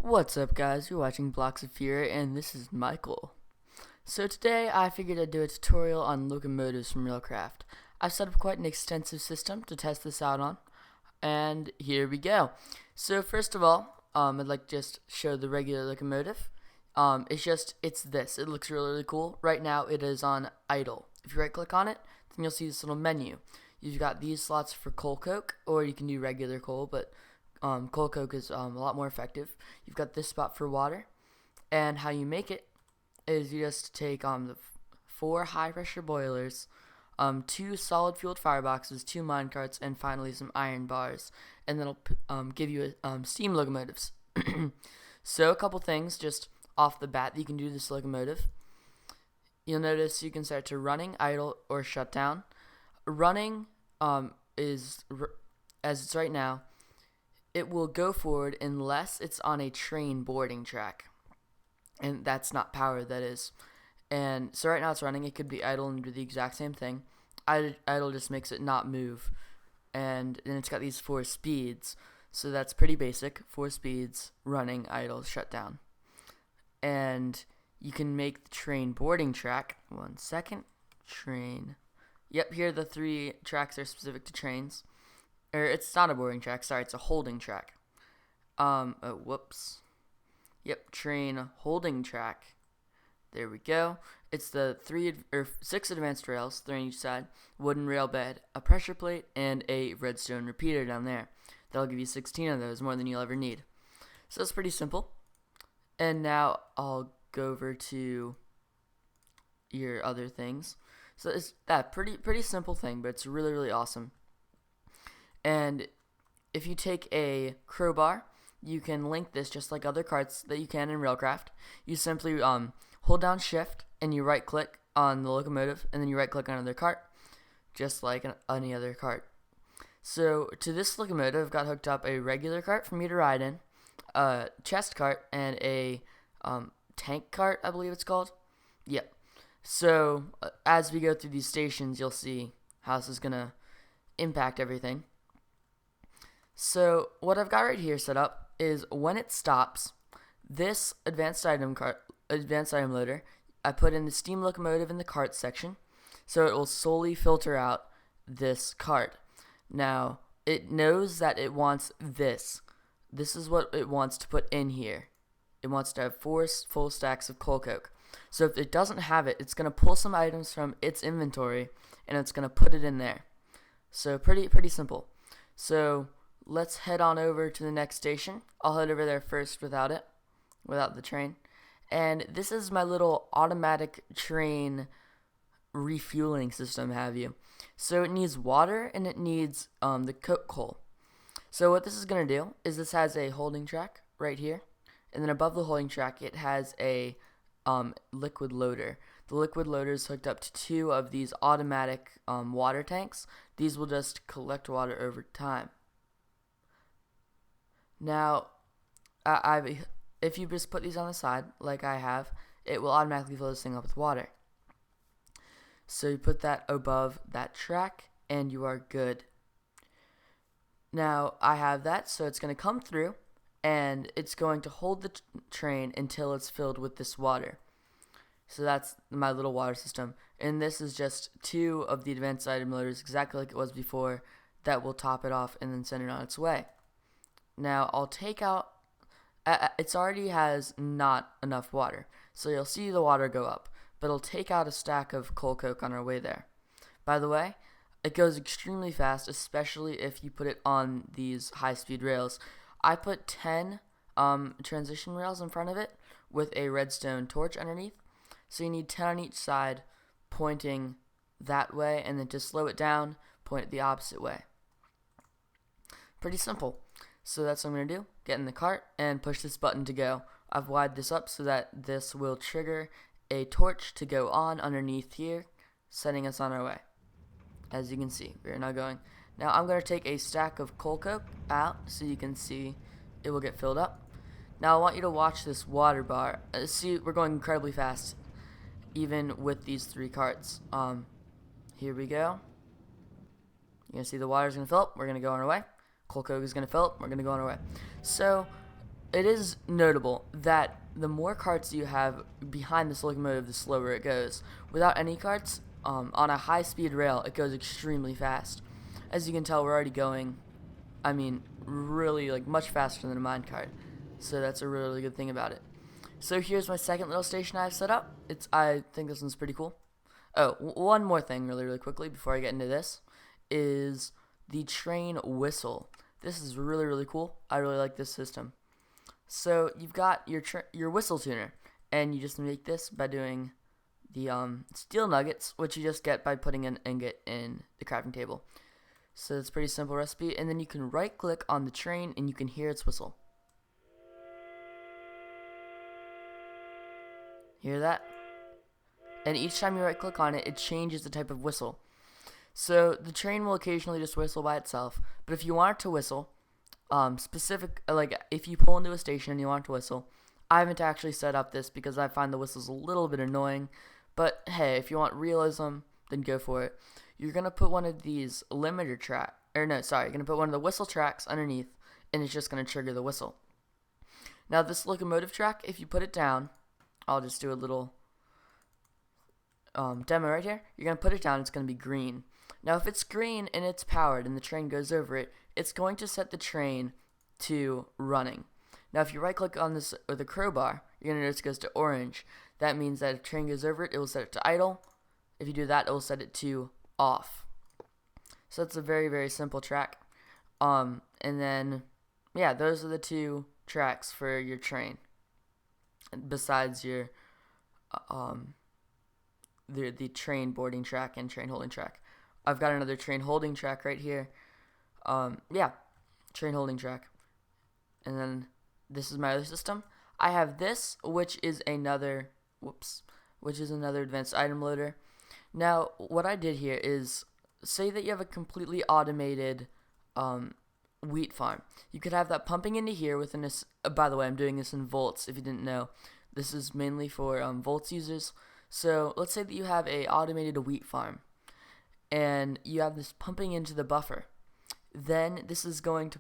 What's up, guys? You're watching Blocks of Fear, and this is Michael. So today I figured I'd do a tutorial on locomotives from Railcraft. I've set up quite an extensive system to test this out on, and here we go. So first of all, I'd like to just show the regular locomotive. It's this. It looks really cool. Right now it is on idle. If you right click on it, then you'll see this little menu. You've got these slots for coal coke, or you can do regular coal, but coal coke is a lot more effective. You've got this spot for water, and how you make it is you just take the 4 high pressure boilers, 2 solid fueled fireboxes, 2 mine carts, and finally some iron bars, and then it'll give you steam locomotives. So a couple things just off the bat that you can do this locomotive. You'll notice you can set it to running, idle, or shut down. Running as it's right now, it will go forward unless it's on a train boarding track, and that's not power, that is. And so right now it's running. It could be idle and do the exact same thing. Idle just makes it not move, and then it's got these 4 speeds, so that's pretty basic. 4 speeds: running, idle, shut down. And you can make the train boarding track. 1 second. Train. Yep, here the 3 tracks are specific to trains. Or it's not a boarding track, sorry, it's a holding track. Whoops. Yep, train holding track. There we go. It's the 6 advanced rails, 3 on each side, wooden rail bed, a pressure plate, and a redstone repeater down there. That'll give you 16 of those, more than you'll ever need. So it's pretty simple. And now I'll go over to your other things. So it's that pretty simple thing, but it's really awesome. And if you take a crowbar, you can link this just like other carts that you can in Railcraft. You simply hold down shift and you right click on the locomotive, and then you right click on another cart, just like any other cart. So to this locomotive, I've got hooked up a regular cart for me to ride in, a chest cart, and a tank cart, I believe it's called. Yep. So as we go through these stations, you'll see how this is going to impact everything. So what I've got right here set up is when it stops, this advanced item loader, I put in the steam locomotive in the cart section, so it will solely filter out this cart. Now, it knows that it wants this. This is what it wants to put in here. It wants to have 4 full stacks of coal coke. So if it doesn't have it, it's going to pull some items from its inventory, and it's going to put it in there. So pretty simple. So let's head on over to the next station. I'll head over there first without the train. And this is my little automatic train refueling system, have you. So it needs water and it needs the coke coal. So what this is going to do is this has a holding track right here. And then above the holding track, it has a liquid loader. The liquid loader is hooked up to 2 of these automatic water tanks. These will just collect water over time. Now, if you just put these on the side, like I have, it will automatically fill this thing up with water. So you put that above that track, and you are good. Now, I have that, so it's going to come through, and it's going to hold the train until it's filled with this water. So that's my little water system. And this is just 2 of the advanced item loaders, exactly like it was before, that will top it off and then send it on its way. Now, I'll take out, it already has not enough water, so you'll see the water go up, but it'll take out a stack of coal coke on our way there. By the way, it goes extremely fast, especially if you put it on these high-speed rails. I put 10 transition rails in front of it with a redstone torch underneath, so you need 10 on each side pointing that way, and then to slow it down, point it the opposite way. Pretty simple. So that's what I'm going to do. Get in the cart and push this button to go. I've wired this up so that this will trigger a torch to go on underneath here, setting us on our way. As you can see, we're now going. Now I'm going to take a stack of coal coke out so you can see it will get filled up. Now I want you to watch this water bar. See, we're going incredibly fast, even with these 3 carts. Here we go. You're going to see the water's going to fill up. We're going to go on our way. Coal coke is going to fill up. We're going to go on our way. So it is notable that the more carts you have behind this locomotive, the slower it goes. Without any carts, on a high-speed rail, it goes extremely fast. As you can tell, we're already going, I mean, really like much faster than a minecart. So that's a really good thing about it. So here's my second little station I've set up. I think this one's pretty cool. Oh, one more thing really quickly before I get into this is the train whistle. This is really cool. I really like this system. So you've got your whistle tuner, and you just make this by doing the steel nuggets, which you just get by putting an ingot in the crafting table. So it's a pretty simple recipe, and then you can right click on the train and you can hear its whistle. Hear that? And each time you right click on it, it changes the type of whistle. So the train will occasionally just whistle by itself, but if you want it to whistle, like if you pull into a station and you want it to whistle, I haven't actually set up this because I find the whistles a little bit annoying, but hey, if you want realism, then go for it. You're going to put one of these limiter you're going to put one of the whistle tracks underneath, and it's just going to trigger the whistle. Now this locomotive track, if you put it down, I'll just do a little demo right here. You're going to put it down, it's going to be green. Now if it's green and it's powered and the train goes over it, it's going to set the train to running. Now if you right click on this with a crowbar, you're going to notice it goes to orange. That means that if the train goes over it, it will set it to idle. If you do that, it will set it to off. So it's a very simple track. And then, yeah, those are the two tracks for your train. Besides your the train boarding track and train holding track. I've got another train holding track right here. Yeah, train holding track. And then this is my other system. I have this, which is another advanced item loader. Now, what I did here is, say that you have a completely automated wheat farm. You could have that pumping into here within this. By the way, I'm doing this in voltz, if you didn't know. This is mainly for voltz users. So let's say that you have a automated wheat farm, and you have this pumping into the buffer. Then this is going to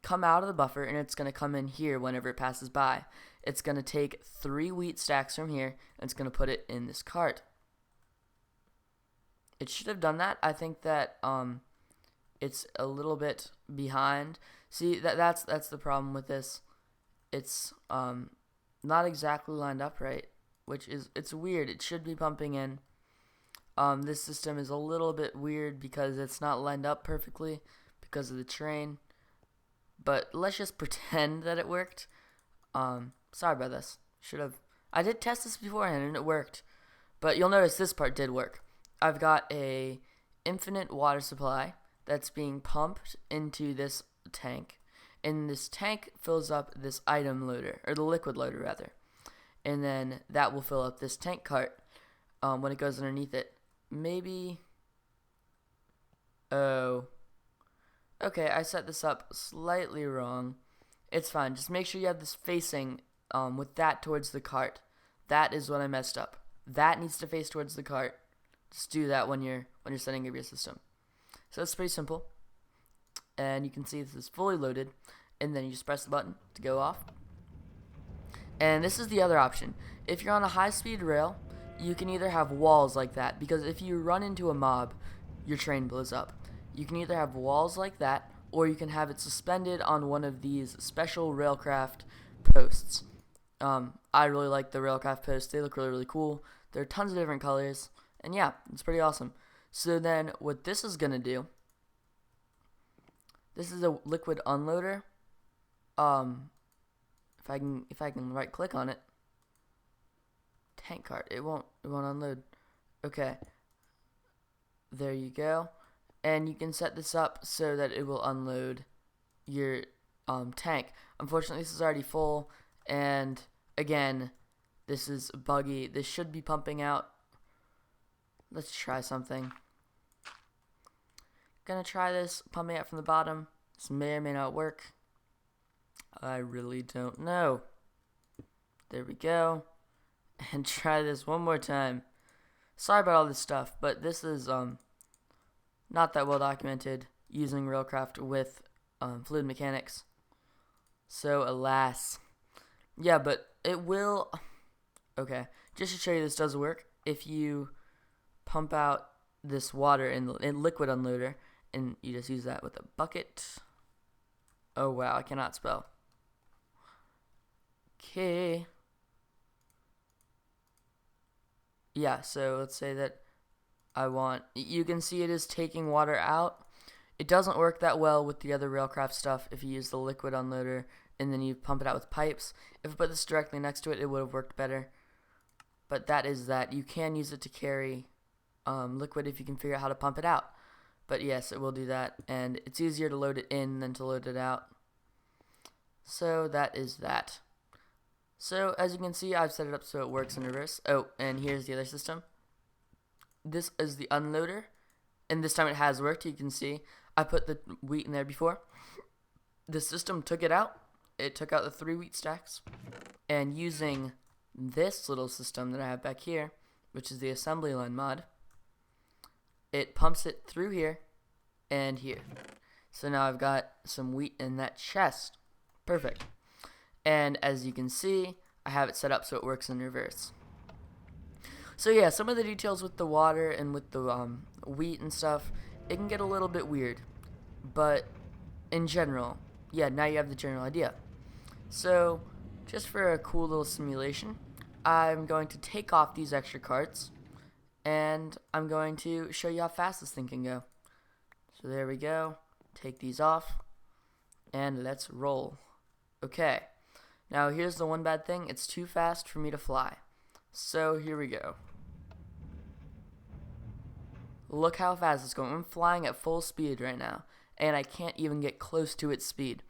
come out of the buffer, and it's going to come in here whenever it passes by. It's going to take 3 wheat stacks from here, and it's going to put it in this cart. It should have done that. I think that it's a little bit behind. See, that's the problem with this. It's not exactly lined up right, it's weird. It should be pumping in. This system is a little bit weird because it's not lined up perfectly because of the train. But let's just pretend that it worked. Sorry about this. I did test this beforehand and it worked. But you'll notice this part did work. I've got a infinite water supply that's being pumped into this tank, and this tank fills up this item loader, or the liquid loader rather, and then that will fill up this tank cart when it goes underneath it. Maybe, oh, okay, I set this up slightly wrong. It's fine, just make sure you have this facing with that towards the cart. That is what I messed up. That needs to face towards the cart. Just do that when you're setting up your system. So it's pretty simple. And you can see this is fully loaded. And then you just press the button to go off. And this is the other option. If you're on a high-speed rail, you can either have walls like that. Because if you run into a mob, your train blows up. You can either have walls like that, or you can have it suspended on one of these special Railcraft posts. I really like the Railcraft posts. They look really cool. There are tons of different colors. And yeah, it's pretty awesome. So then what this is going to do, this is a liquid unloader. If I can right click on it, tank cart, it won't unload. Okay. There you go. And you can set this up so that it will unload your tank. Unfortunately, this is already full, and again, this is buggy. This should be pumping out. Let's try something. Gonna try this, pumping out from the bottom. This may or may not work. I really don't know. There we go. And try this one more time. Sorry about all this stuff, but this is not that well documented using Railcraft with fluid mechanics. So alas, Yeah, but it will. Okay, just to show you this does work. If you pump out this water in liquid unloader, and you just use that with a bucket. Oh wow, I cannot spell. Okay. Yeah, so let's say that you can see it is taking water out. It doesn't work that well with the other Railcraft stuff if you use the liquid unloader and then you pump it out with pipes. If I put this directly next to it, it would have worked better. But that is that. You can use it to carry liquid if you can figure out how to pump it out. But yes, it will do that, and it's easier to load it in than to load it out. So that is that. So as you can see, I've set it up so it works in reverse. Oh, and here's the other system. This is the unloader, and this time it has worked. You can see I put the wheat in there before. The system took it out. It took out the 3 wheat stacks, and using this little system that I have back here, which is the assembly line mod, it pumps it through here and here. So now I've got some wheat in that chest. Perfect. And as you can see, I have it set up so it works in reverse. So yeah, some of the details with the water and with the wheat and stuff, it can get a little bit weird. But in general, yeah, now you have the general idea. So just for a cool little simulation, I'm going to take off these extra carts, and I'm going to show you how fast this thing can go. So there we go. Take these off, and let's roll. Okay. Now here's the one bad thing. It's too fast for me to fly. So here we go. Look how fast it's going. I'm flying at full speed right now, and I can't even get close to its speed.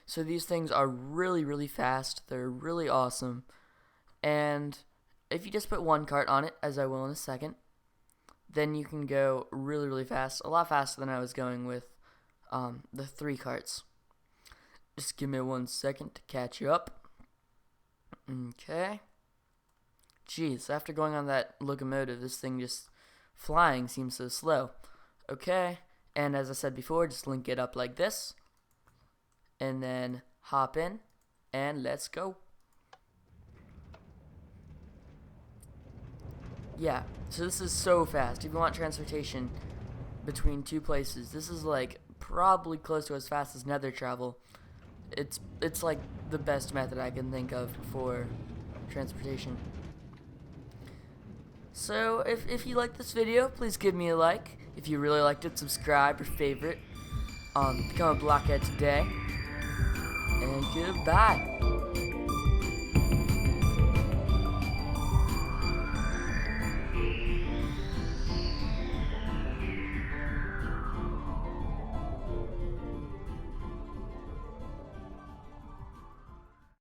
So these things are really, really fast. They're really awesome. And if you just put one cart on it, as I will in a second, then you can go really, really fast. A lot faster than I was going with the 3 carts. Just give me 1 second to catch you up. Okay. Jeez, after going on that locomotive, this thing just flying seems so slow. Okay, and as I said before, just link it up like this, and then hop in, and let's go. Yeah, so this is so fast. If you want transportation between 2 places, this is like probably close to as fast as nether travel. It's like the best method I can think of for transportation. So if you like this video, please give me a like. If you really liked it, subscribe or favorite. Become a blockhead today. And goodbye.